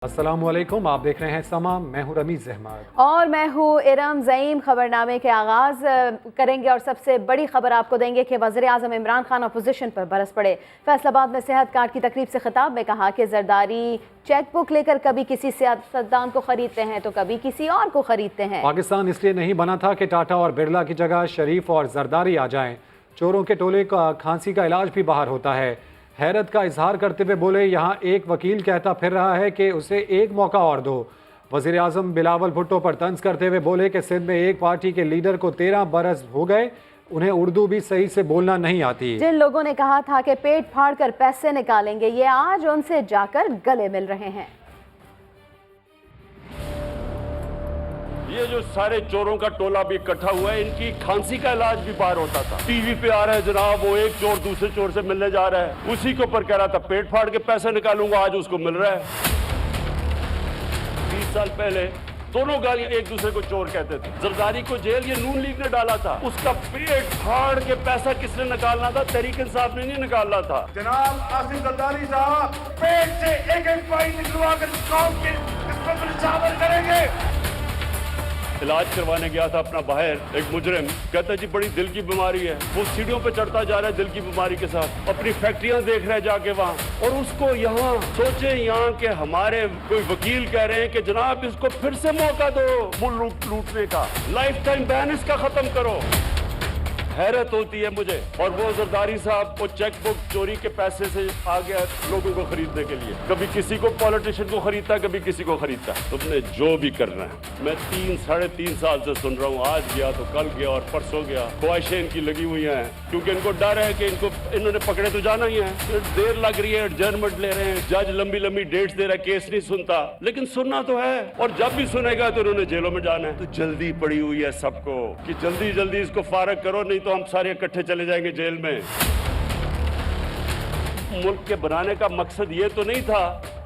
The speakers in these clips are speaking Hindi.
अस्सलामुअलैकुम, आप देख रहे हैं समा। मैं हूं रमीज अहमद और मैं हूं इरम ज़ईम। खबरनामे के आगाज़ करेंगे और सबसे बड़ी खबर आपको देंगे कि वज़ीर आज़म इमरान खान अपोजिशन पर बरस पड़े। फैसलाबाद में सेहत कार्ड की तकरीब से खिताब में कहा कि जरदारी चेक बुक लेकर कभी किसी सियासतदान को खरीदते हैं तो कभी किसी और को खरीदते हैं। पाकिस्तान इसलिए नहीं बना था कि टाटा और बिरला की जगह शरीफ और जरदारी आ जाएं। चोरों के टोले का खांसी का इलाज भी बाहर होता है। हैरत का इजहार करते हुए बोले, यहाँ एक वकील कहता फिर रहा है कि उसे एक मौका और दो। वज़ीर आज़म बिलावल भुट्टो पर तंज करते हुए बोले कि सिंध में एक पार्टी के लीडर को 13 बरस हो गए, उन्हें उर्दू भी सही से बोलना नहीं आती। जिन लोगों ने कहा था कि पेट फाड़ कर पैसे निकालेंगे, ये आज उनसे जाकर गले मिल रहे हैं। ये जो सारे चोरों का टोला भी इकट्ठा हुआ है, इनकी खांसी का इलाज भी बाहर होता था। टीवी पे आ रहा है जनाब, वो एक चोर दूसरे चोर से मिलने जा रहा है, उसी के ऊपर कह रहा था पेट फाड़ के पैसे निकालूंगा, आज उसको मिल रहा है। 20 साल पहले दोनों गाली एक दूसरे को चोर कहते थे। जरदारी को जेल ये नून लीग ने डाला था, उसका पेट फाड़ के पैसा किसने निकालना था? तहरीक इंसाफ ने नहीं निकालना था। जनाब आसिफ जरदारी साहब पेट से एक पॉइंट निकलवा कर कौम के किस्मत में शामिल करेंगे। इलाज करवाने गया था अपना बाहर, एक मुजरिम कहता जी बड़ी दिल की बीमारी है। वो सीढ़ियों पे चढ़ता जा रहा है दिल की बीमारी के साथ, अपनी फैक्ट्रियां देख रहा है जाके वहाँ, और उसको यहाँ सोचे यहाँ के हमारे कोई वकील कह रहे हैं कि जनाब इसको फिर से मौका दो मुल्क लूटने का, लाइफ टाइम बैन इसका खत्म करो। हैरत होती है मुझे। और वो जरदारी साहब वो चेक बुक चोरी के पैसे से आ गया लोगों को खरीदने के लिए, कभी किसी को पॉलिटिशियन को खरीदता है, कभी किसी को खरीदता है। तुमने जो भी करना है, मैं 3-3.5 साल से सुन रहा हूँ, आज गया तो कल गया और परसों गया। ख्वाहिशें इनकी लगी हुई हैं क्योंकि इनको डर है कि इन्होंने पकड़े तो जाना ही है। देर लग रही है, एडजर्नमेंट ले रहे हैं, जज लंबी लंबी डेट्स दे रहा है, केस नहीं सुनता, लेकिन सुनना तो है, और जब भी सुनेगा तो इन्होंने जेलों में जाना है। तो जल्दी पड़ी हुई है सबको कि जल्दी जल्दी इसको फारग करो, नहीं तो हम सारे इकट्ठे चले जाएंगे जेल में। मुल्क के बनाने का मकसद ये तो नहीं था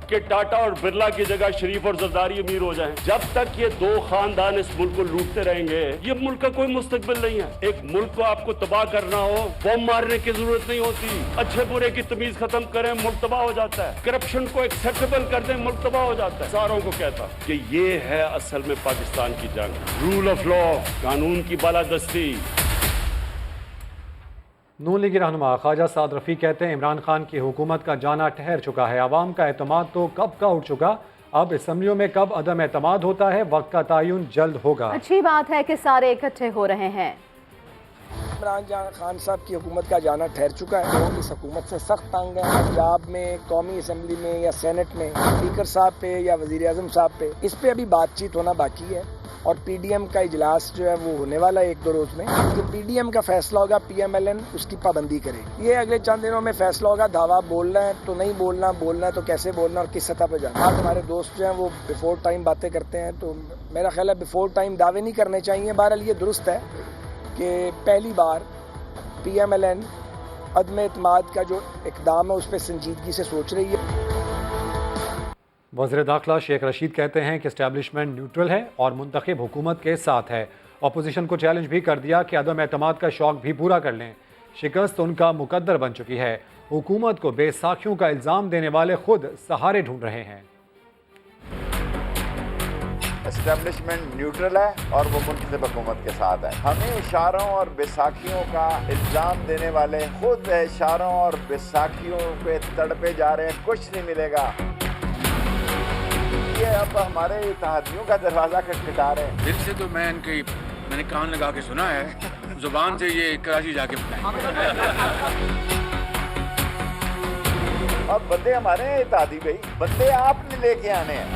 कि टाटा और बिरला की जगह शरीफ और जरदारी अमीर हो जाएं। जब तक ये दो खानदान इस मुल्क को लूटते रहेंगे, ये मुल्क का कोई मुस्तकबिल नहीं है। एक मुल्क को आपको तबाह करना हो, बम मारने की जरूरत नहीं होती, अच्छे बुरे की तमीज खत्म करें, मुल्क तबाह हो जाता है। करप्शन को एक्सेप्टेबल कर दें, मुल्क तबाह हो जाता है। सारों को कहता कि ये है असल में पाकिस्तान की जंग, रूल ऑफ लॉ, कानून की बालादस्ती। नून लीगी रहनुमा ख्वाजा साद रफ़ी कहते हैं, इमरान खान की हुकूमत का जाना ठहर चुका है। आवाम का एतमाद तो कब का उठ चुका, अब असम्बलियों में कब अदम एतमाद होता है, वक्त का तयन जल्द होगा। अच्छी बात है कि सारे इकट्ठे हो रहे हैं। इमरान खान साहब की हुकूमत का जाना ठहर चुका है। लोग इस हुकूमत से सख्त तंग है। पंजाब में कौमी असम्बली में या सेनेट में स्पीकर साहब पे या वज़ीर आज़म साहब पे, इस पे अभी बातचीत होना बाकी है, और पीडीएम का इजलास जो है वो होने वाला है 1-2 रोज में। जो पीडीएम का फैसला होगा, पीएमएलएन उसकी पाबंदी करेगी। ये अगले चंद दिनों में फैसला होगा। दावा बोलना है तो नहीं बोलना, बोलना है तो कैसे बोलना और किस सतह पर जाना। आज हमारे दोस्त जो हैं वो बिफोर टाइम बातें करते हैं, तो मेरा ख्याल है बिफोर टाइम दावे नहीं करने चाहिए। बहरहाल ये दुरुस्त है कि पहली बार पीएमएलएन अदम एतमाद का जो इकदाम है उस पर संजीदगी से सोच रही है। वज़ीर दाखिला शेख रशीद कहते हैं कि एस्टैब्लिशमेंट न्यूट्रल है और मुंतखब हुकूमत के साथ है। अपोजिशन को चैलेंज भी कर दिया कि अदम एतमाद का शौक भी पूरा कर लें। शिकस्त उनका मुकद्दर बन चुकी है। हुकूमत को बेसाखियों का इल्ज़ाम देने वाले खुद सहारे ढूंढ रहे हैं। एस्टेब्लिशमेंट न्यूट्रल है और वो मुंतखब हुकूमत के साथ है। हमें इशारों और बैसाखियों का इल्ज़ाम देने वाले खुद इशारों और बैसाखियों पे तड़पे जा रहे हैं। कुछ नहीं मिलेगा। ये अब हमारे इत्तेहादियों का दरवाजा खटखटा रहे हैं। दिल से तो मैंने कान लगा के सुना है, जुबान से ये कराची जाके बताएं। अब बंदे हमारे हैं इत्तेहादी भाई, बंदे आपने लेके आने हैं।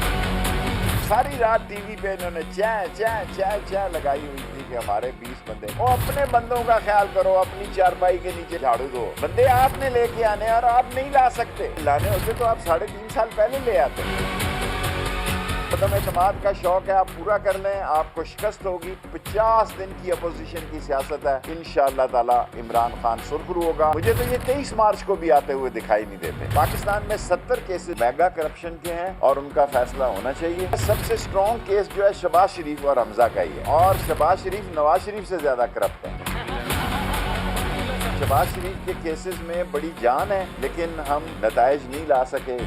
सारी रात टीवी पे इन्होंने चा लगाई हुई थी कि हमारे 20 बंदे। वो अपने बंदों का ख्याल करो, अपनी चारपाई के नीचे झाड़ू दो। बंदे आपने लेके आने और आप नहीं ला सकते। लाने होते तो आप 3.5 साल पहले ले आते। अदम एतमाद का शौक है, आप पूरा कर लें, आपको शिकस्त होगी। 50 दिन की अपोजिशन की सियासत है। इंशाअल्लाह ताला इमरान खान सुरखरू होगा। मुझे तो ये 23 मार्च को भी आते हुए दिखाई नहीं देते। पाकिस्तान में 70 केसेस मेगा करप्शन के हैं और उनका फैसला होना चाहिए। सबसे स्ट्रॉन्ग केस जो है शहबाज शरीफ और हमजा का ही है, और शहबाज शरीफ नवाज शरीफ से ज्यादा करप्ट है। शहबाज शरीफ के केसेस में बड़ी जान है, लेकिन हम नताइज नहीं ला सके।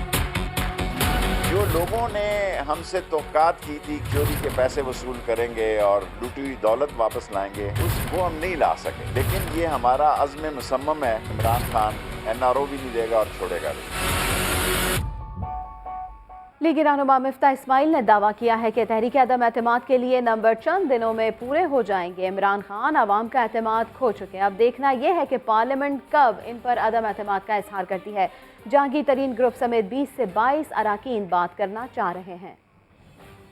जो लोगों ने हमसे तोक़ात की थी चोरी के पैसे वसूल करेंगे और लूटी हुई दौलत वापस लाएंगे, वो हम नहीं ला सके। लेकिन ये हमारा अज़्म मुसम्मम है। इमरान खान NRO भी नहीं देगा और छोड़ेगा भी। लीगी रहनुमा मिफ्ता इस्माइल ने दावा किया है कि तहरीक अदम एतमाद के लिए नंबर चंद दिनों में पूरे हो जाएंगे। इमरान खान अवाम का एतमाद खो चुके हैं। अब देखना यह है कि पार्लियामेंट कब इन पर अदम एतमाद का इजहार करती है। जहांगीर तरीन ग्रुप समेत 20 से 22 अराकीन बात करना चाह रहे हैं।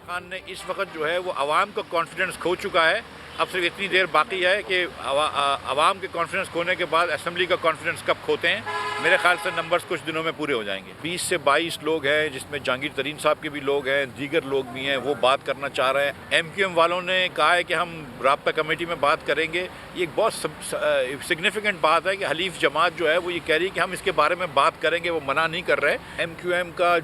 खान ने इस वक्त जो है वो अवाम का कॉन्फिडेंस खो चुका है। अब सिर्फ इतनी देर बाकी है कि अवाम के कॉन्फिडेंस खोने के बाद असेंबली का कॉन्फिडेंस कब खोते हैं। मेरे ख्याल से नंबर्स कुछ दिनों में पूरे हो जाएंगे। 20 से 22 लोग हैं, जिसमें जहांगीर तरीन साहब के भी लोग हैं, दीगर लोग भी हैं, वो बात करना चाह रहे हैं। MQM वालों ने कहा है कि हम राब्ता कमेटी में बात करेंगे। ये एक बहुत सिग्निफिकेंट बात है कि हलीफ जमात जो है वो ये कह रही है कि हम इसके बारे में बात करेंगे, वो मना नहीं कर रहे। MQM का,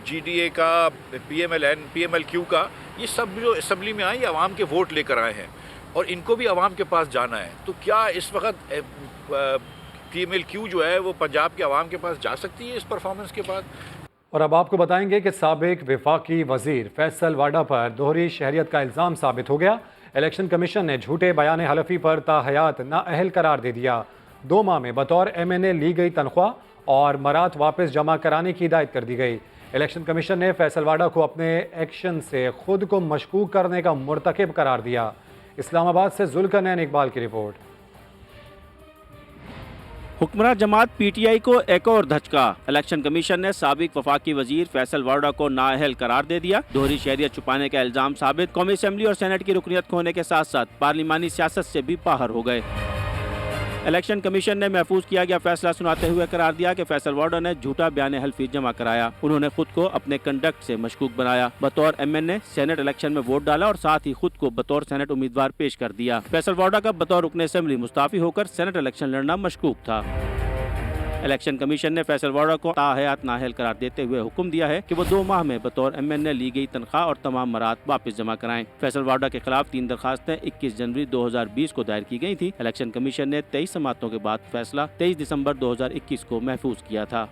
GDA का, PMLQ का, ये सब जो असम्बली में आए अवाम के वोट लेकर आए हैं और इनको भी अवाम के पास जाना है। तो क्या इस वक्त PMLQ जो है वो पंजाब के अवाम के पास जा सकती है इस परफॉर्मेंस के बाद? और अब आपको बताएंगे कि साबिक वफाकी वजीर फैसल वाडा पर दोहरी शहरियत का इल्ज़ाम साबित हो गया। इलेक्शन कमीशन ने झूठे बयान हलफी पर ताहयात नाअहल करार दे दिया। 2 माह में बतौर MNA ली गई तनख्वाह और मरात वापस जमा कराने की हिदायत कर दी गई। इलेक्शन कमीशन ने फैसल वाडा को अपने एक्शन से खुद को मशकूक करने का मुर्तकिब करार दिया। इस्लामाबाद से जुल्करनैन इकबाल की रिपोर्ट। हुक्मरान जमात PTI को एक और धचका। इलेक्शन कमीशन ने साबिक वफाकी वजीर फैसल वाडा को नाअहल करार दे दिया। दोहरी शहरियत छुपाने का इल्जाम साबित। कौमी असेंबली और सेनेट की रुकनियत खोने के साथ साथ पार्लिमानी सियासत से भी बाहर हो गए। इलेक्शन कमीशन ने महफूज किया गया फैसला सुनाते हुए करार दिया कि फैसल वाडा ने झूठा बयान हल्फी जमा कराया। उन्होंने खुद को अपने कंडक्ट से मशकूक बनाया। बतौर MNA सेनेट इलेक्शन में वोट डाला और साथ ही खुद को बतौर सेनेट उम्मीदवार पेश कर दिया। फैसल वाडा का बतौर रुकने असेंबली मुस्ताफी होकर सेनेट इलेक्शन लड़ना मशकूक था। इलेक्शन कमीशन ने फैसल वाडा को ताहयात नाअहल करार देते हुए हुक्म दिया है कि वो 2 माह में बतौर MNA ली गई तनख्वाह और तमाम मरात वापस जमा कराएं। फैसल वाडा के खिलाफ 3 दरखास्तें 21 जनवरी 2020 को दायर की गई थी। इलेक्शन कमीशन ने 23 समातों के बाद फैसला 23 दिसंबर 2021 को महफूज किया था।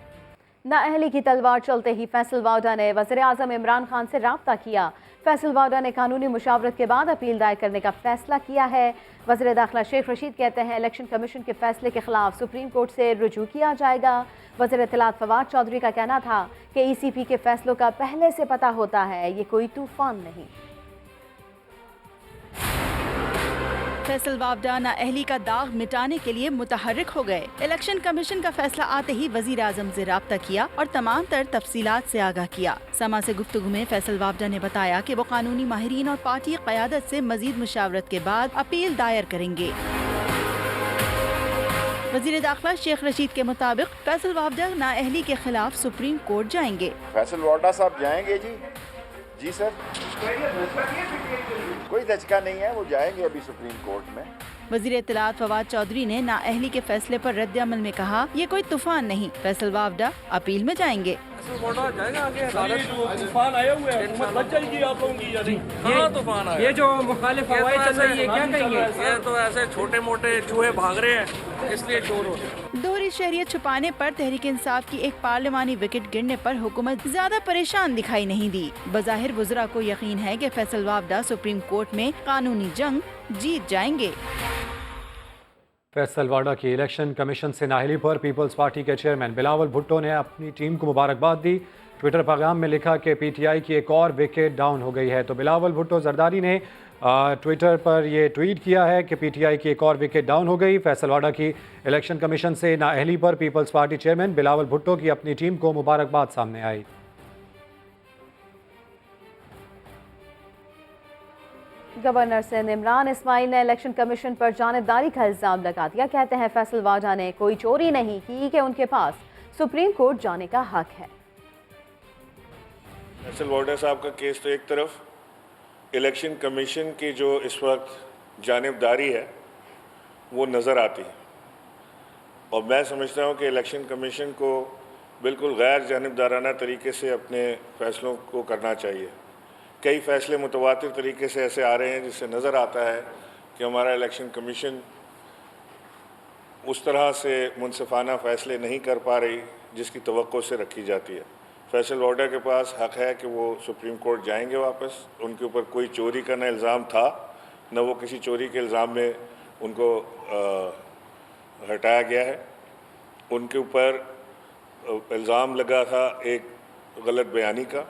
नाअहली की तलवार चलते ही फैसल वाडा ने वज़ीर आज़म इमरान खान से राब्ता किया। फैसल वाडा ने कानूनी मुशावरत के बाद अपील दायर करने का फैसला किया है। वज़ीर दाखिला शेख रशीद कहते हैं इलेक्शन कमीशन के फैसले के खिलाफ सुप्रीम कोर्ट से रुजू किया जाएगा। वज़ीर इत्तलात फवाद चौधरी का कहना था कि ECP के फैसलों का पहले से पता होता है, ये कोई तूफान नहीं। फैसल वाडा नाअहली का दाग मिटाने के लिए मुतहर्रिक हो गए। इलेक्शन कमीशन का फैसला आते ही वजीर आजम से राब्ता किया और तमाम तर तफसीलात से आगाह किया। समा से गुफ्तगू में फैसल वाडा ने बताया कि वो कानूनी माहिरीन और पार्टी क़यादत से मजीद मुशावरत के बाद अपील दायर करेंगे। वजीर दाखिला शेख रशीद के मुताबिक फैसल वाडा नाअहली के खिलाफ सुप्रीम कोर्ट जाएंगे। फैसल वाडा साहब जाएंगे जी सर, कोई धचका नहीं है, वो जाएंगे अभी सुप्रीम कोर्ट में। वजीर इत्तलात फवाद चौधरी ने नाअहली के फैसले पर रद्द अमल में कहा, ये कोई तूफान नहीं, फैसल वाडा अपील में जाएंगे। तूफान आए हुए हैं, बच जाएगी आप लोगों की या नहीं? हाँ तूफान आया। ये जो मुखालिफ हवाएं चल रही है क्या कहेंगे? ये तो ऐसे छोटे मोटे चूहे भाग रहे हैं, इसलिए शोर हो रहा है। दोहरी शहरियत छुपाने पर तहरीक इंसाफ की एक पार्लिमानी विकेट गिरने पर हुकूमत ज्यादा परेशान दिखाई नहीं दी। बज़ाहिर वुज़रा को यकीन है कि फैसल वाडा सुप्रीम कोर्ट में कानूनी जंग जीत जाएंगे। फैसल वाडा की इलेक्शन कमीशन से नाअहली पर पीपल्स पार्टी के चेयरमैन बिलावल भुट्टो ने अपनी टीम को मुबारकबाद दी। ट्विटर पैगाम में लिखा कि PTI की एक और विकेट डाउन हो गई है। तो बिलावल भुट्टो जरदारी ने ट्विटर पर ये ट्वीट किया है कि PTI की एक और विकेट डाउन हो गई। फैसल वाडा की इलेक्शन कमीशन से नाअहली पर peoples party chairman Bilawal Bhutto की अपनी टीम को मुबारकबाद सामने आई। गवर्नर सिंध इमरान इस्माइल ने इलेक्शन कमीशन पर जानिबदारी का इल्ज़ाम लगा दिया। कहते हैं फैसल वाडा ने कोई चोरी नहीं की कि उनके पास सुप्रीम कोर्ट जाने का हक है। फैसल वाडा साहब का केस तो एक तरफ, इलेक्शन कमीशन की जो इस वक्त जानिबदारी है वो नज़र आती है, और मैं समझता हूँ कि इलेक्शन कमीशन को बिल्कुल गैर जानिबदाराना तरीके से अपने फ़ैसलों को करना चाहिए। कई फ़ैसले मुतवातिर तरीके से ऐसे आ रहे हैं जिससे नज़र आता है कि हमारा इलेक्शन कमीशन उस तरह से मुनसिफाना फ़ैसले नहीं कर पा रही जिसकी तवक्को से रखी जाती है। फैसल वाडा के पास हक है कि वो सुप्रीम कोर्ट जाएंगे वापस। उनके ऊपर कोई चोरी का न इल्ज़ाम था, न वो किसी चोरी के इल्ज़ाम में उनको हटाया गया है। उनके ऊपर इल्ज़ाम लगा था एक गलत बयानी का,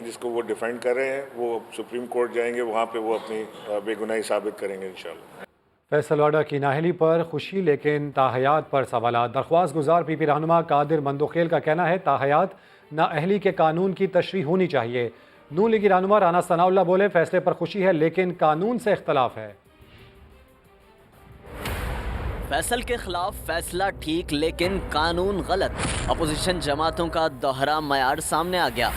जिसको वो डिफेंड कर रहे हैं। वो सुप्रीम कोर्ट जाएंगे, वहाँ पे वो अपनी बेगुनाही साबित करेंगे इंशाल्लाह। फैसल वाडा की नाअहली पर खुशी लेकिन ताहयात पर सवालात। दरख्वास्त गुजार पीपी रहनुमा कादिर मंदोखेल का कहना है ताहयात नाअहली के कानून की तशरीह होनी चाहिए। नून लीगी रहनुमा राना सनाउल्लाह बोले फैसले पर खुशी है लेकिन कानून से इख्तलाफ है। फैसल के खिलाफ फैसला ठीक लेकिन कानून गलत। अपोजिशन जमातों का दोहरा मयार सामने आ गया।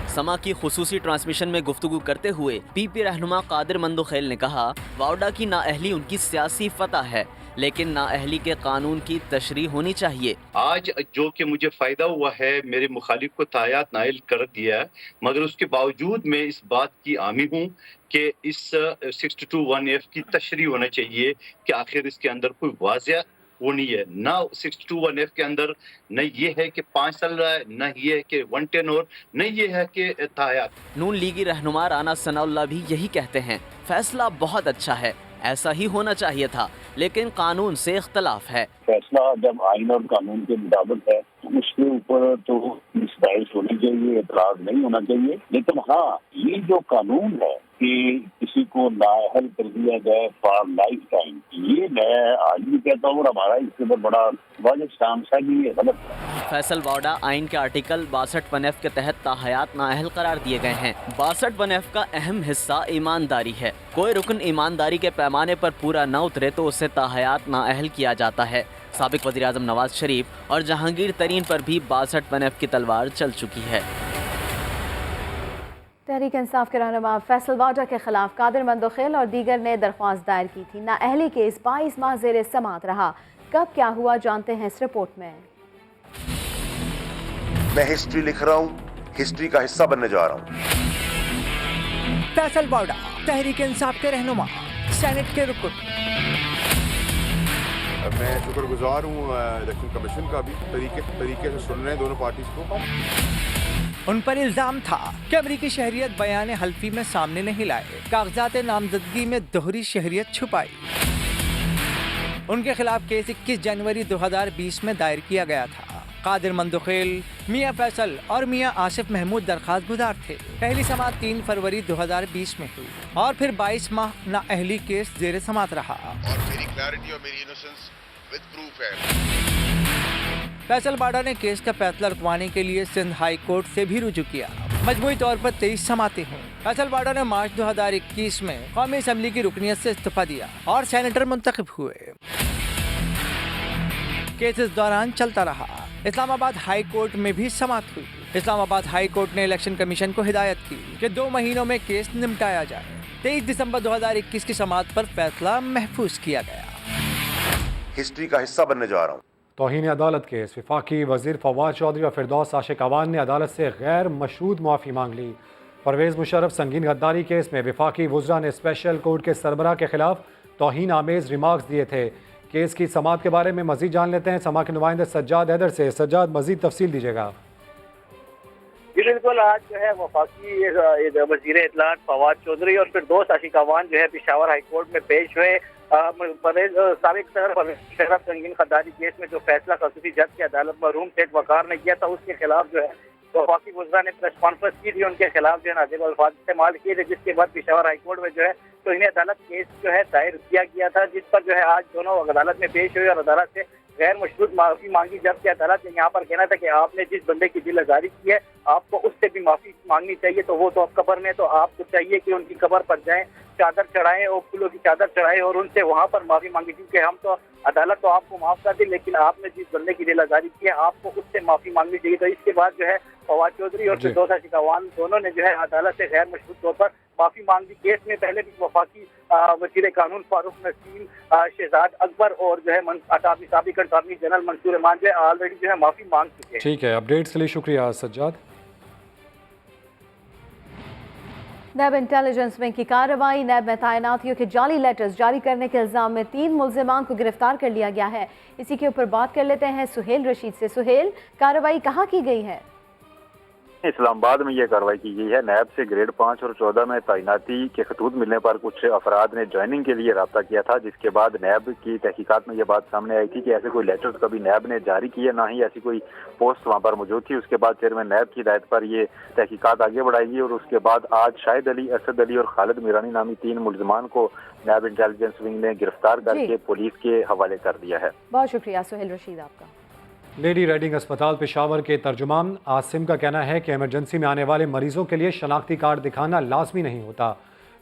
समा की खुसूसी ट्रांसमिशन में गुफ्तगू करते हुए पीपी रहनुमा कादिर मंदोखेल ने कहा वाडा की नाअहली उनकी सियासी फतह है लेकिन नाअहली के कानून की तशरीह होनी चाहिए। आज जो कि मुझे फ़ायदा हुआ है, मेरे मुखालिफ को तायात नाइल कर दिया है, मगर उसके बावजूद मैं इस बात की हामी हूँ कि इस 621F की तशरीह होना चाहिए कि आखिर इसके अंदर कोई वाज़ेह वो नहीं है। ना 621F के अंदर न ये है कि 5 साल रहा है, न ये है कि 110 और न ये है कि तायात। नून लीगी रहनुमा राना सनाउल्लाह भी यही कहते हैं फैसला बहुत अच्छा है, ऐसा ही होना चाहिए था लेकिन कानून से इख्तलाफ है। फैसला जब आइन और कानून के मुताबिक है उसके ऊपर तो बहस होनी चाहिए, एतराज नहीं होना चाहिए। लेकिन हाँ, ये जो कानून है कि किसी को नाअहल कर दिया जाए फॉर लाइफ टाइम, ये मैं आज भी कहता हूँ और हमारा इसके ऊपर बड़ा वाजिब शामसा भी ये गलत है। फैसल वाडा आइन के आर्टिकल 62(1)F के तहत ताहयात नाअहल करार दिए गए हैं। 62(1)F का अहम हिस्सा ईमानदारी है। कोई रुकन ईमानदारी के पैमाने पर पूरा न उतरे तो उससे ताहयात नाअहल किया जाता है। साबिक वज़ीर आज़म नवाज शरीफ और जहांगीर तरीन पर भी 62(1)F की तलवार चल चुकी है। तहरीक इंसाफ के रहनुमा फैसल वाडा के खिलाफ कादिर मंदोखेल और दीगर ने दरख्वास्त दायर की थी। नाअहली केस 22 माह ज़ेर समात रहा। कब क्या हुआ जानते हैं इस रिपोर्ट में। मैं हिस्ट्री लिख रहा हूँ, हिस्ट्री का हिस्सा बनने जा रहा हूँ। फैसल वाडा तहरीक इंसाफ के रहनुमा, सेनेट के रुकन। मैं शुक्रगुजार हूँ इलेक्शन कमीशन का भी, तरीके से सुन रहे हैं दोनों पार्टीज को। उन पर इल्जाम था कि अमरीकी शहरियत बयान हल्फी में सामने नहीं लाए, कागजात नामजदगी में दोहरी शहरियत छुपाई। उनके खिलाफ केस 21 जनवरी 2020 में दायर किया गया था। कादिर मंदोखेल, मियां फैसल और मियां आसिफ महमूद दरख्वास्त गुजार थे। पहली समात 3 फरवरी 2020 में हुई और फिर 22 माह नाअहली केस जेर समात रहा। और मेरी क्लैरिटी और मेरी इनोसेंस विद प्रूफ है। फैसल वाडा ने केस का फैसला रुकवाने के लिए सिंध हाई कोर्ट से भी रुजू किया। मजमूई तौर पर 23 समातें हुई। फैसल वाडा ने मार्च 2021 में कौमी असम्बली की रुकनियत से इस्तीफा दिया और सेनेटर मुंतखब हुए। केस इस दौरान चलता रहा। इस्लामाबाद हाई कोर्ट में भी समात हुई। इस्लामाबाद हाई कोर्ट ने इलेक्शन कमीशन को हिदायत की कि 2 महीनों में केस निपटाया जाए। 23 दिसंबर 2021 की समात पर फैसला महफूज किया गया। हिस्ट्री का हिस्सा बनने जा रहा हूँ। तौहीन अदालत केस। वफाकी वज़ीर फवाद चौधरी और फिरदौस आशिक अवान ने अदालत से गैर मशरूत मुआफ़ी मांग ली। परवेज़ मुशर्रफ संगीन गद्दारी केस में वफाकी वज़रा ने स्पेशल कोर्ट के सरबराह के खिलाफ तौहीन आमेज़ रिमार्क्स दिए थे। केस की समात के बारे में मज़ीद जान लेते हैं समा के नुमाइंदे सज्जाद हैदर से। सज्जाद, मज़ीद तफसील दीजिएगा। जी बिल्कुल, आज जो है वफाकी वज़ीर इत्तलात फवाद चौधरी और फिरदौस आशिक अवान जो है पेशावर हाई कोर्ट में पेश हुए। साबिक सदर परवेज़ मुशर्रफ संगीन गद्दारी केस में जो फैसला खसूसी जज की अदालत मरहूम शेख वकार ने किया था, उसके खिलाफ जो है वफाकी वज़रा ने प्रेस कॉन्फ्रेंस की थी। उनके खिलाफ जो है नाज़िब अल्फाज इस्तेमाल किए थे, जिसके बाद पेशावर हाई कोर्ट में जो है तो इन्हें अदालत केस जो है दायर किया गया था, जिस पर जो है आज दोनों अदालत में पेश हुए और अदालत से गैर मशरूत माफ़ी मांगी। जबकि अदालत ने यहाँ पर कहना था कि आपने जिस बंदे की दिल आज़ारी की है आपको उससे भी माफ़ी मांगनी चाहिए, तो वो तो अब कब्र में, तो आपको चाहिए कि उनकी कब्र पर जाएं, चादर चढ़ाएं और फूलों की चादर चढ़ाएं और उनसे वहाँ पर माफ़ी मांगी। क्योंकि हम तो अदालत तो आपको माफ़ कर दी, लेकिन आपने जिस बंदे की दिल आज़ारी की है आपको उससे माफ़ी मांगनी चाहिए। तो इसके बाद जो है फवाद चौधरी और फिरदौस आशिक अवान दोनों ने जो है अदालत से गैर मशरूत तौर पर माफ़ी मांग दी। केस में पहले भी वफाकी वज़ीर कानून फारूक नसीम, शहजाद अकबर और जो है साबिक अटॉर्नी जनरल मंसूर अमान जो है ऑलरेडी जो है माफ़ी मांग चुके हैं। ठीक है, अपडेट्स के लिए शुक्रिया सज्जाद। नैब इंटेलिजेंस विंग की कार्रवाई। नैब में तैनातियों के जाली लेटर्स जारी करने के इल्ज़ाम में 3 मुल्ज़िमान को गिरफ्तार कर लिया गया है। इसी के ऊपर बात कर लेते हैं सुहेल रशीद से। सुहेल, कार्रवाई कहाँ की गई है? इस्लामाबाद में ये कार्रवाई की गई है। नैब से ग्रेड 5 और 14 में तैनाती के खतूत मिलने पर कुछ अफराद ने ज्वाइनिंग के लिए रब्ता किया था, जिसके बाद नैब की तहकीकात में ये बात सामने आई थी कि ऐसे कोई लेटर्स कभी नैब ने जारी किए, ना ही ऐसी कोई पोस्ट वहाँ पर मौजूद थी। उसके बाद चेयरमैन नैब की हिदायत पर ये तहकीकात आगे बढ़ाई और उसके बाद आज शाहिद अली, असद अली और खालिद मीरानी नामी 3 मुलजमान को नैब इंटेलिजेंस विंग ने गिरफ्तार करके पुलिस के हवाले कर दिया है। बहुत शुक्रिया सुहेल रशीद आपका। लेडी रेडिंग अस्पताल पेशावर के तर्जुमान आसिम का कहना है कि इमरजेंसी में आने वाले मरीजों के लिए शनाख्ती कार्ड दिखाना लाजमी नहीं होता।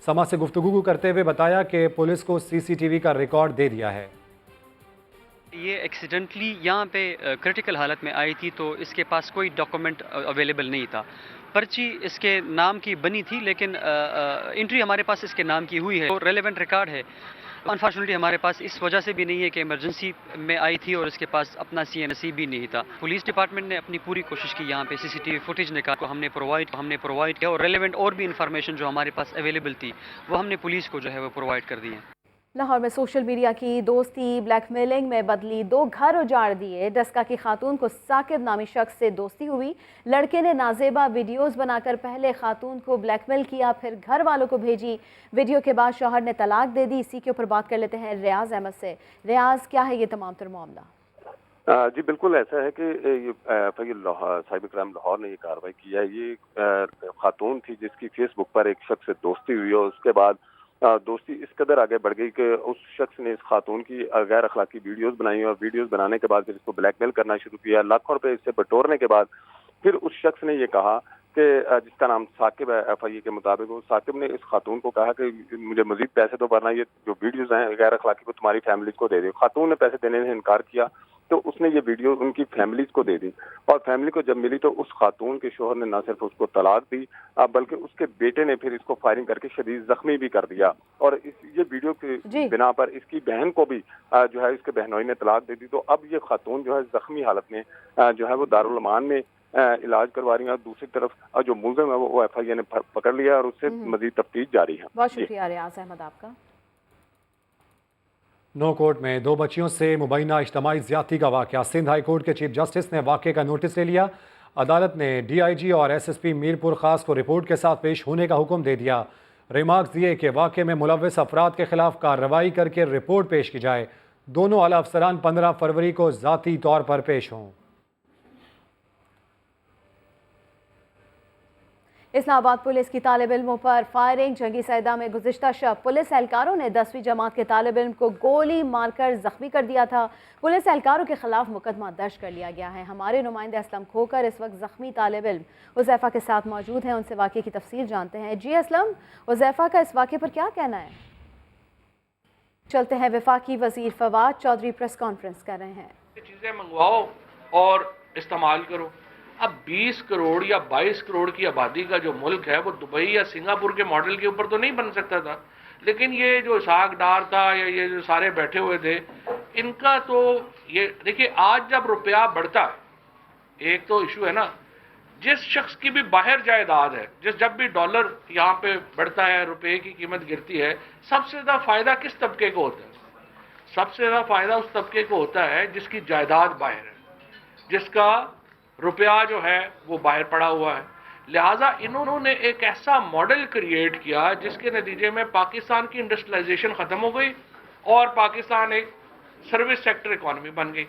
समा से गुफ्तगू करते हुए बताया कि पुलिस को CCTV का रिकॉर्ड दे दिया है। ये एक्सीडेंटली यहाँ पे क्रिटिकल हालत में आई थी, तो इसके पास कोई डॉक्यूमेंट अवेलेबल नहीं था। पर्ची इसके नाम की बनी थी, लेकिन एंट्री हमारे पास इसके नाम की हुई है, तो रेलेवेंट रिकॉर्ड है। अनफॉर्चुनेटली हमारे पास इस वजह से भी नहीं है कि इमरजेंसी में आई थी और इसके पास अपना CNC भी नहीं था। पुलिस डिपार्टमेंट ने अपनी पूरी कोशिश की, यहाँ पे CCTV फुटेज निकाल को हमने प्रोवाइड किया और रेलेवेंट और भी इंफॉर्मेशन जो हमारे पास अवेलेबल थी वो हमने पुलिस को जो है वो प्रोवाइड कर दी है। लाहौर में सोशल मीडिया की दोस्ती ब्लैकमेलिंग में बदली, 2 घर उजाड़ दिए। डस्का की खातून को साकिब नामी शख्स से दोस्ती हुई। लड़के ने नाजेबा वीडियोस बनाकर पहले खातून को ब्लैकमेल किया, फिर घर वालों को भेजी। वीडियो के बाद शौहर ने तलाक दे दी। इसी के ऊपर बात कर लेते हैं रियाज अहमद से। रियाज, क्या है ये तमाम तर मामला? जी बिल्कुल ऐसा है कि साहिब इकराम लाहौर ने ये कार्रवाई की है। ये खातून थी जिसकी फेसबुक पर एक शख्स से दोस्ती हुई और उसके बाद दोस्ती इस कदर आगे बढ़ गई कि उस शख्स ने इस खातून की गैर अखलाकी वीडियोस बनाई और वीडियोस बनाने के बाद फिर इसको ब्लैकमेल करना शुरू किया। लाखों रुपए इससे बटोरने के बाद फिर उस शख्स ने ये कहा कि जिसका नाम साकिब है, FIA के मुताबिक, वो साकिब ने इस खातून को कहा कि मुझे मजीद पैसे दो वरना ये जो वीडियोस हैं गैर अखलाकी को तुम्हारी फैमिली को दे दो। खातून ने पैसे देने से इनकार किया तो उसने ये वीडियो उनकी फैमिलीज को दे दी और फैमिली को जब मिली तो उस खातून के शोहर ने ना सिर्फ उसको तलाक दी बल्कि उसके बेटे ने फिर इसको फायरिंग करके शदीद जख्मी भी कर दिया और ये वीडियो की बिना पर इसकी बहन को भी जो है इसके बहनोई ने तलाक दे दी। तो अब ये खातून जो है जख्मी हालत में जो है वो दारुल अमान में इलाज करवा रही है और दूसरी तरफ जो मुलजिम है वो FIA ने पकड़ लिया और उससे मजीद तफ्तीश जारी है। बहुत शुक्रिया रियाज अहमद आपका। नो कोर्ट में 2 बच्चियों से मुबैना इज्तमाई ज़्यादती का वाक़या। सिंध हाई कोर्ट के चीफ जस्टिस ने वाक़े का नोटिस ले लिया। अदालत ने DIG और SSP मीरपुर खास को रिपोर्ट के साथ पेश होने का हुक्म दे दिया। रिमार्क्स दिए कि वाक़े में मुलव्वस अफराद के खिलाफ कार्रवाई करके रिपोर्ट पेश की जाए। दोनों आला अफसरान 15 फरवरी को ज़ाती तौर पर पेश हों। इस्लामाबाद पुलिस की तालिब इल्मों पर फायरिंग। जंगी सैदा में गुज़िश्ता शब पुलिस एहलकारों ने 10वीं जमात के तालिब इल्म को गोली मारकर जख्मी कर दिया था। पुलिस एहलकारों के खिलाफ मुकदमा दर्ज कर लिया गया है। हमारे नुमाइंदे असलम खोकर इस वक्त जख्मी तालिब इल्म उज़ैफ़ा के साथ मौजूद हैं, उनसे वाक़े की तफसील जानते हैं। जी असलम, उज़ैफ़ा का इस वाक़े पर क्या कहना है? चलते हैं, वफाकी वज़ीर फवाद चौधरी प्रेस कॉन्फ्रेंस कर रहे हैं। चीज़ें मंगवाओ और इस्तेमाल करो। अब 20 करोड़ या 22 करोड़ की आबादी का जो मुल्क है वो दुबई या सिंगापुर के मॉडल के ऊपर तो नहीं बन सकता था, लेकिन ये जो इसाक डार था या ये जो सारे बैठे हुए थे इनका तो ये देखिए, आज जब रुपया बढ़ता है, एक तो इशू है ना, जिस शख्स की भी बाहर जायदाद है, जब भी डॉलर यहाँ पे बढ़ता है, रुपये की कीमत गिरती है, सबसे ज़्यादा फ़ायदा किस तबके को होता है? सबसे ज़्यादा फ़ायदा उस तबके को होता है जिसकी जायदाद बाहर है, जिसका रुपया जो है वो बाहर पड़ा हुआ है। लिहाजा इन्होंने एक ऐसा मॉडल क्रिएट किया जिसके नतीजे में पाकिस्तान की इंडस्ट्रियलाइजेशन ख़त्म हो गई और पाकिस्तान एक सर्विस सेक्टर इकॉनमी बन गई।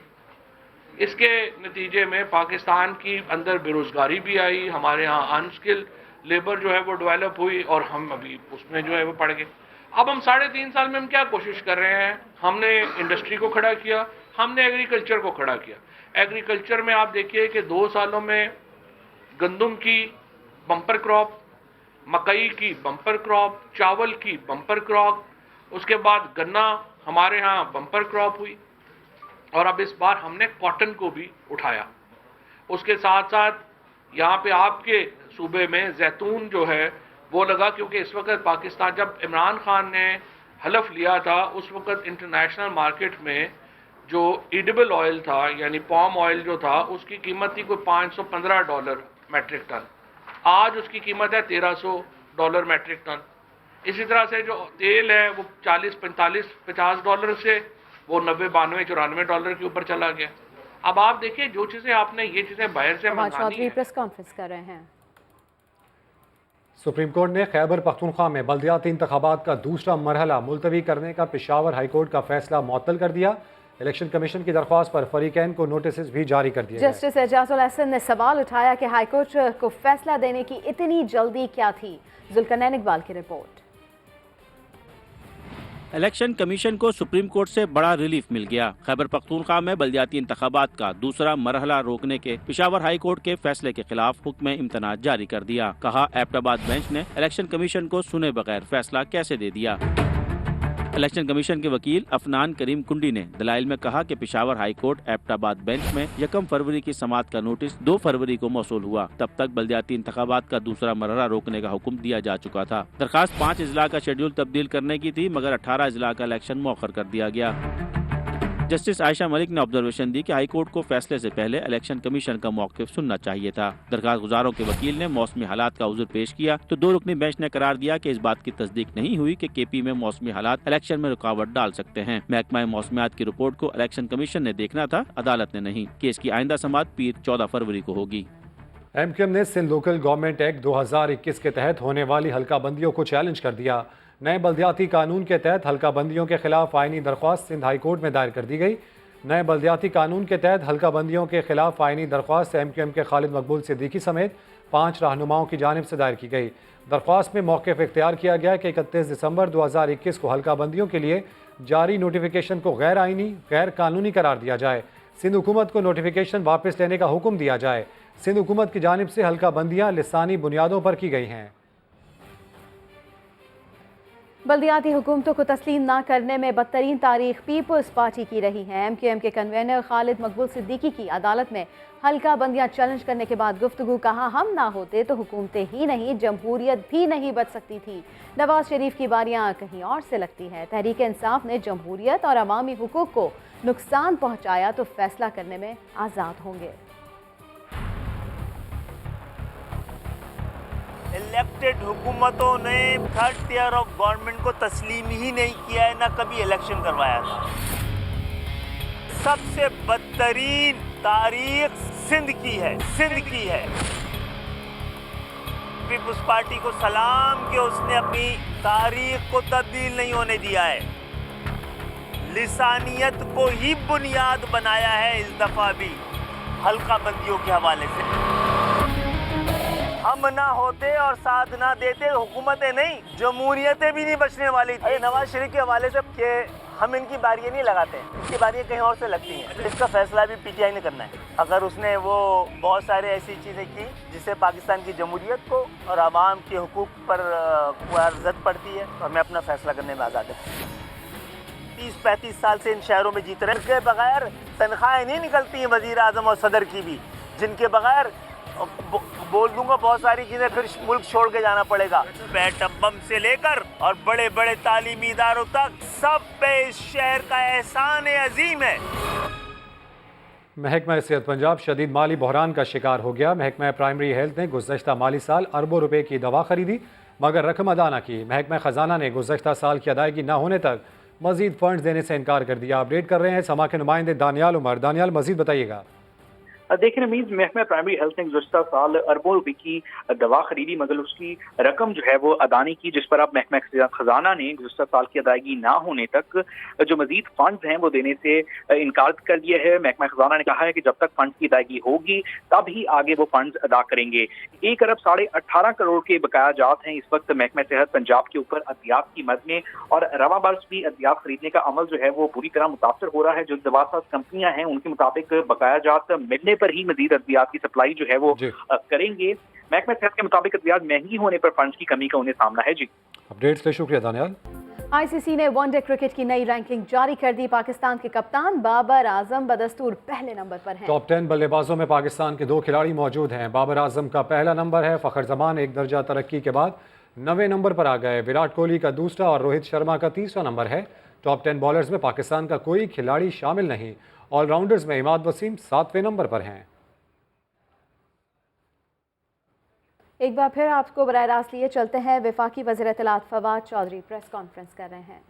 इसके नतीजे में पाकिस्तान की अंदर बेरोज़गारी भी आई, हमारे यहाँ अनस्किल्ड लेबर जो है वो डेवलप हुई और हम अभी उसमें जो है वो पड़ गए। अब हम 3.5 साल में हम क्या कोशिश कर रहे हैं? हमने इंडस्ट्री को खड़ा किया, हमने एग्रीकल्चर को खड़ा किया। एग्रीकल्चर में आप देखिए कि 2 सालों में गंदम की बम्पर क्रॉप, मकई की बम्पर क्रॉप, चावल की बम्पर क्रॉप, उसके बाद गन्ना हमारे यहाँ बम्पर क्रॉप हुई और अब इस बार हमने कॉटन को भी उठाया। उसके साथ साथ यहाँ पे आपके सूबे में जैतून जो है वो लगा, क्योंकि इस वक्त पाकिस्तान, जब इमरान खान ने हलफ लिया था उस वक्त इंटरनेशनल मार्केट में जो एडिबल ऑयल था यानी पाम ऑयल जो था उसकी कीमत थी कोई $515 मैट्रिक टन, आज उसकी कीमत है $1300 मैट्रिक टन। इसी तरह से जो तेल है वो 40, 45, $50 से वो 90, 92, $94 के ऊपर चला गया। अब आप देखिए जो चीज़ें आपने ये चीज़ें बाहर से मंगानी है। प्रेस कॉन्फ्रेंस कर रहे हैं। सुप्रीम कोर्ट ने खैबर पख्तूनख्वा में बल्दियाती इंतखाबात का दूसरा मरहला मुलतवी करने का पेशावर हाई कोर्ट का फैसला मुअत्तल कर दिया। इलेक्शन कमीशन की दरख्वास्त पर फरीकैन को नोटिस भी जारी कर दिए। जस्टिस एजाजुल हसन ने सवाल उठाया कि हाईकोर्ट को फैसला देने की इतनी जल्दी क्या थी। जुल्करनैन इकबाल की रिपोर्ट। इलेक्शन कमीशन को सुप्रीम कोर्ट से बड़ा रिलीफ मिल गया। खैबर पख्तूनख्वा में बल्दियाती इंतखाबात का दूसरा मरहला रोकने के पेशावर हाई कोर्ट के फैसले के खिलाफ हुक्म इम्तना जारी कर दिया। कहा, एबटाबाद बेंच ने इलेक्शन कमीशन को सुने बगैर फैसला कैसे दे दिया। इलेक्शन कमीशन के वकील अफनान करीम कुंडी ने दलाइल में कहा कि Peshawar high court Abbottabad bench में 1 फरवरी की समाअत का नोटिस 2 फरवरी को मौसूल हुआ। तब तक बल्दियाती इंतखाबात का दूसरा मरहला रोकने का हुक्म दिया जा चुका था। दरखास्त 5 अजला का शेड्यूल तब्दील करने की थी, मगर 18 अजला का इलेक्शन मौखर कर दिया गया। जस्टिस आयशा मलिक ने ऑब्जर्वेशन दी कि हाई कोर्ट को फैसले से पहले इलेक्शन कमीशन का मौक़िफ़ सुनना चाहिए था। दरखास्त गुजारों के वकील ने मौसमी हालात का उज़्र पेश किया तो 2 रुकनी बेंच ने करार दिया कि इस बात की तस्दीक नहीं हुई कि केपी में मौसमी हालात इलेक्शन में रुकावट डाल सकते हैं। महकमा मौसमियात की रिपोर्ट को इलेक्शन कमीशन ने देखना था, अदालत ने नहीं। केस की आइंदा समाअत पीर 14 फरवरी को होगी। MQM ने सिंध लोकल गवर्नमेंट एक्ट 2021 के तहत होने वाली हल्का बंदियों को चैलेंज कर दिया। नए बल्दियाती कानून के तहत हल्का बंदियों के खिलाफ आईनी दरख्वास्त सिंध हाई कोर्ट में दायर कर दी गई। नए बल्दियाती कानून के तहत हल्का बंदियों के खिलाफ आईनी दरख्वास्त MQM के खालिद मकबूल सिद्दीकी समेत 5 रहनुमाओं की जानिब से दायर की गई। दरख्वास्त में मौक़िफ़ इख्तियार किया गया कि 31 दिसंबर 2021 को हल्का बंदियों के लिए जारी नोटिफिकेशन को गैर आईनी, गैर कानूनी करार दिया जाए। सिंध हुकूमत को नोटिफिकेशन वापस लेने का हुक्म दिया जाए। सिंध हुकूमत की जानिब से हल्का बंदियाँ लिसानी बुनियादों पर की गई हैं। बल्दियाती हुकूमतों को तस्लीम न करने में बदतरीन तारीख पीपल्स पार्टी की रही है। MQM के कन्वेनर खालिद मकबूल सिद्दीकी की अदालत में हल्का बंदियाँ चैलेंज करने के बाद गुफ्तगू। कहा, हम ना होते तो हुकूमतें ही नहीं, जमहूरियत भी नहीं बच सकती थी। नवाज शरीफ की बारियाँ कहीं और से लगती हैं। तहरीक इंसाफ ने जमहूरियत और अवामी हुकूक को नुकसान पहुँचाया तो फैसला करने में आज़ाद होंगे। इलेक्टेड हुकूमतों ने 3rd tier ऑफ गवर्नमेंट को तस्लीम ही नहीं किया है, ना कभी इलेक्शन करवाया था। सबसे बदतरीन तारीख सिंध की है, पीपुल्स पार्टी को सलाम कि उसने अपनी तारीख को तब्दील नहीं होने दिया है। लिसानियत को ही बुनियाद बनाया है इस दफा भी हल्का बंदियों के हवाले से। हम ना होते और साथ ना देते हुकूमतें नहीं, जमहूरियतें भी नहीं बचने वाली थी। नवाज शरीफ के हवाले से कि हम इनकी बारियां नहीं लगाते, इसकी बारियां कहीं और से लगती हैं। इसका फैसला भी PTI ने करना है। अगर उसने वो बहुत सारे ऐसी चीज़ें की जिससे पाकिस्तान की जमहूरियत को और आवाम के हुकूक पर ज़द पड़ती है, तो हमें अपना फैसला करने में आज़ाद है। 30-35 साल से इन शहरों में जीत रहे, इसके बगैर तनख्वाहें नहीं निकलती हैं वज़ीर आज़म और सदर की भी, जिनके बगैर बोल दूंगा बहुत सारी चीज़ें, फिर मुल्क छोड़ के जाना पड़ेगा। एटम बम से लेकर और बड़े बड़े तालीमी इदारों तक सब पे इस शहर का एहसान अजीम है। महकमा सेहत पंजाब शदीद माली बहरान का शिकार हो गया। महकमा प्राइमरी हेल्थ ने गुज़श्ता माली साल अरबों रुपए की दवा खरीदी मगर रकम अदा न की। महकमा ख़जाना ने गुज़श्ता साल की अदायगी न होने तक मजीद फंड्स देने से इनकार कर दिया। अपडेट कर रहे हैं समा के नुमाइंदे दानियाल उमर। दानियाल, मजीद बताइएगा। देखिए नमीज, महकमा प्राइमरी हेल्थ ने गुज़श्ता साल अरबों रुपए की दवा खरीदी मगर उसकी रकम जो है वो अदा नहीं की, जिस पर अब महकमा खजाना ने गुज़श्ता साल की अदायगी ना होने तक जो मजीद फंड्स हैं वो देने से इनकार कर दिया है। महकमा खजाना ने कहा है कि जब तक फंड्स की अदायगी होगी तब ही आगे वो फंड्स अदा करेंगे। 1 अरब 18.5 करोड़ के बकाया जात हैं इस वक्त महकमा सेहत पंजाब के ऊपर अद्वियात की मद में, और रवा बर्स भी अद्वियात खरीदने का अमल जो है वो पूरी तरह मुतासर हो रहा है। जो दवासाज कंपनियां हैं उनके मुताबिक बकाया जात मिलने पर ही मजीद अद्वियात की सप्लाई जो है वो करेंगे। महकमा सेहत के मुताबिक अद्वियात महंगी होने पर फंड्स की कमी का उन्हें सामना है। जी, अपडेट्स के लिए शुक्रिया दानियाल। ICC ने वनडे क्रिकेट की नई रैंकिंग जारी कर दी। पाकिस्तान के कप्तान बाबर आजम बदस्तूर पहले नंबर पर हैं। टॉप 10 बल्लेबाजों में पाकिस्तान के 2 खिलाड़ी मौजूद हैं। बाबर आजम का पहला नंबर है, फ़खर जमान एक दर्जा तरक्की के बाद 9वें नंबर पर आ गए। विराट कोहली का दूसरा और रोहित शर्मा का तीसरा नंबर है। टॉप 10 बॉलर्स में पाकिस्तान का कोई खिलाड़ी शामिल नहीं। ऑलराउंडर्स में इमाद वसीम 7वें नंबर पर हैं। एक बार फिर आपको बराह रास्त लिए चलते हैं। वफाकी वज़ीर इत्तलात फवाद चौधरी प्रेस कॉन्फ्रेंस कर रहे हैं।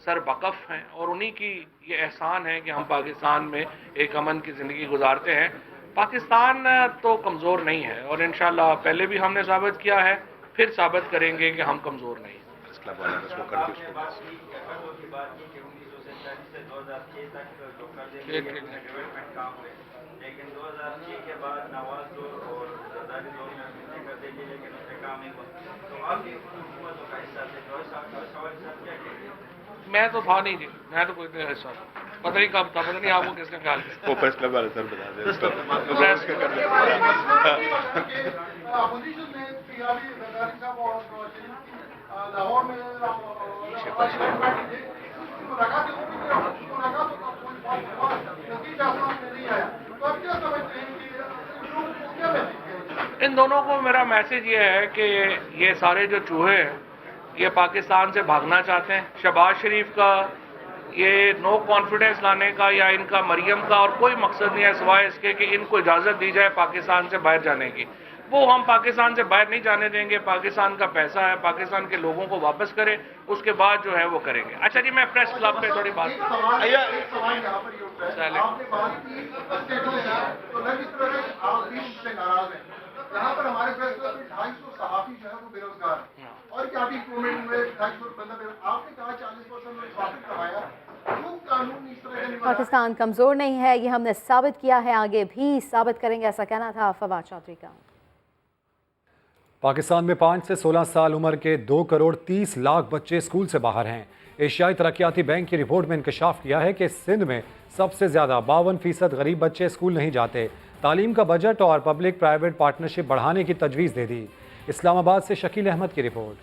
सर बकफ हैं और उन्हीं की ये एहसान है कि हम पाकिस्तान में एक अमन की ज़िंदगी गुजारते हैं। पाकिस्तान तो कमज़ोर नहीं है और इंशाल्लाह पहले भी हमने साबित किया है, फिर साबित करेंगे कि हम कमज़ोर नहीं। लेकिन 2006 के बाद नवाज दौर और जरदारी दौर में मिलते करते थे, लेकिन उससे काम नहीं हुआ। तो आपकी हुकूमतों का हिस्सा थे, जो सवाल क्या कहेंगे? मैं तो था नहीं जी, मैं तो कोई हिस्सा पता नहीं कब था, पता नहीं आपको किसने कहा। वो प्रेस क्लब वाले सर बता दें उसका इन दोनों को मेरा मैसेज ये है कि ये सारे जो चूहे हैं ये पाकिस्तान से भागना चाहते हैं। शहबाज शरीफ का ये नो कॉन्फिडेंस लाने का या इनका मरियम का और कोई मकसद नहीं है सिवाय इसके कि इनको इजाज़त दी जाए पाकिस्तान से बाहर जाने की। वो हम पाकिस्तान से बाहर नहीं जाने देंगे। पाकिस्तान का पैसा है, पाकिस्तान के लोगों को वापस करें, उसके बाद जो है वो करेंगे। अच्छा जी, मैं प्रेस क्लब पे थोड़ी बात यहाँ पर हमारे प्रेस क्लब में 250 सहाफी जो है वो बेरोजगार हैं और क्या भी गवर्नमेंट में 250 बंदा आपने कहा 40% स्वागत करवाया। क्यों कानून इस तरह का? पाकिस्तान कमज़ोर नहीं है, ये हमने साबित किया है, आगे भी साबित करेंगे, ऐसा कहना था फवाद चौधरी का। पाकिस्तान में 5 से 16 साल उम्र के 2 करोड़ 30 लाख बच्चे स्कूल से बाहर हैं। एशियाई तरक्याती बैंक की रिपोर्ट में इंकशाफ किया है कि सिंध में सबसे ज़्यादा 52% गरीब बच्चे स्कूल नहीं जाते। तालीम का बजट और पब्लिक प्राइवेट पार्टनरशिप बढ़ाने की तजवीज़ दे दी। इस्लामाबाद से शकील अहमद की रिपोर्ट।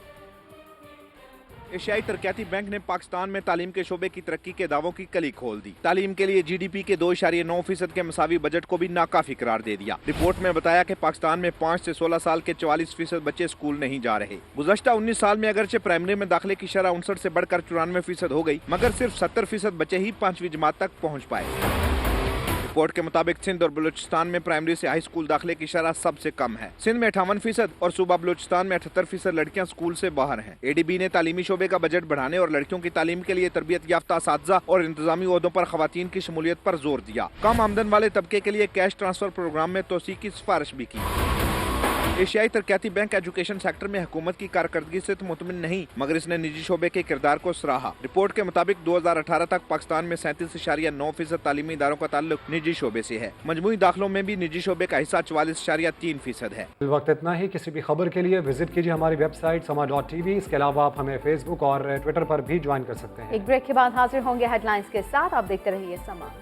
एशियाई तरक्याती बैंक ने पाकिस्तान में तालीम के शोबे की तरक्की के दावों की कली खोल दी। तालीम के लिए GDP के 2.9% के मसावी बजट को भी नाकाफी करार दे दिया। रिपोर्ट में बताया कि पाकिस्तान में 5 से 16 साल के 44% बच्चे स्कूल नहीं जा रहे। गुज़श्ता 19 साल में अगरचे प्राइमरी में दाखिले की शरह 59 से बढ़कर 94% हो गई, मगर सिर्फ 70% बच्चे ही 5वीं जमात तक पहुँच पाए। रिपोर्ट के मुताबिक सिंध और बलूचिस्तान में प्राइमरी से हाई स्कूल दाखिले की शरह सबसे कम है। सिंध में 58% और सूबा बलूचिस्तान में 78% लड़कियां स्कूल से बाहर हैं। ADB ने तालीमी शोबे का बजट बढ़ाने और लड़कियों की तालीम के लिए तरबियत याफ्ता असातिज़ा और इंतजामी ओहदों पर खवातीन की शमूलियत पर जोर दिया। कम आमदन वाले तबके के लिए कैश ट्रांसफर प्रोग्राम में तोसी की सिफारिश भी की। एशियाई तरक्याती बैंक एजुकेशन सेक्टर में हुकूमत की कारकर्दगी से तो मुतमिन नहीं, मगर इसने निजी शोबे के किरदार को सराहा। रिपोर्ट के मुताबिक 2018 तक पाकिस्तान में 37.9% तालीमी इदारों का ताल्लुक निजी शोबे से है। मजमूई दाखिलों में भी निजी शोबे का हिस्सा 44.3% है। इस वक्त इतना ही। किसी भी खबर के लिए विजिट कीजिए हमारी वेबसाइट sama.tv। इसके अलावा आप हमें फेसबुक और ट्विटर पर भी ज्वाइन कर सकते हैं। एक ब्रेक के बाद हाजिर होंगे हेडलाइंस के साथ। आप देखते रहिए समा।